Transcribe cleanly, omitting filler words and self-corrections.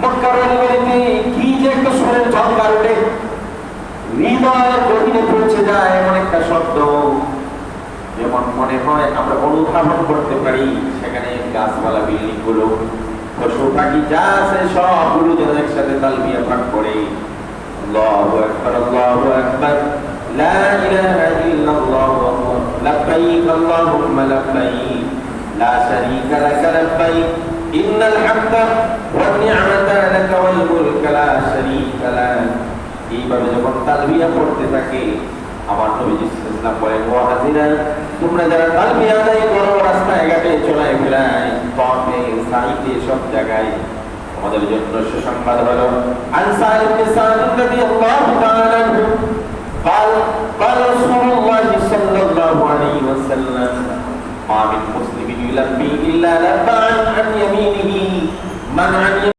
মক্কার গলিতে কি যে একটা সুরের ঝংকার ওঠে, হৃদয়ের গভীরে পৌঁছে যায় এমন একটা শব্দ, যেমন মনে হয় আমরা অনুধাবন করতে পারি সেখানে গাছপালা, বিল্ডিং গুলো, পশু পাখি যা আছে সবগুলো যেন একসাথে তালবিয়া পাঠ করে আল্লাহু আকবার, আল্লাহু আকবার, লা ইলাহা ইল্লাল্লাহ, লাব্বাইক আল্লাহুম্মা লাব্বাইক, লা শারীকা লাকা লাব্বাইক, ইন্নাল হামদা ওয়ান নি'মাতা লাকা ওয়াল মুলকা লা শারীকা লাক। এইভাবে যখন তালবিয়া পড়তে থাকে আমার নবীজি সাল্লাল্লাহু আলাইহি ওয়াসাল্লাম বলেন, ও হাজিরা, তোমরা যারা তালবিয়া আদায় করো রাস্তায় ঘাটে চলায় ফেরায় পথে সাইতে সব জায়গায়, আমাদের জন্য সুসংবাদ হলো আন সাইদ বিন সাদ রাদিয়াল্লাহু তাআলা আনহু قال قال رسول الله صلى الله عليه وسلم ما من مسلم يلبي الا لبى عن يمينه من عن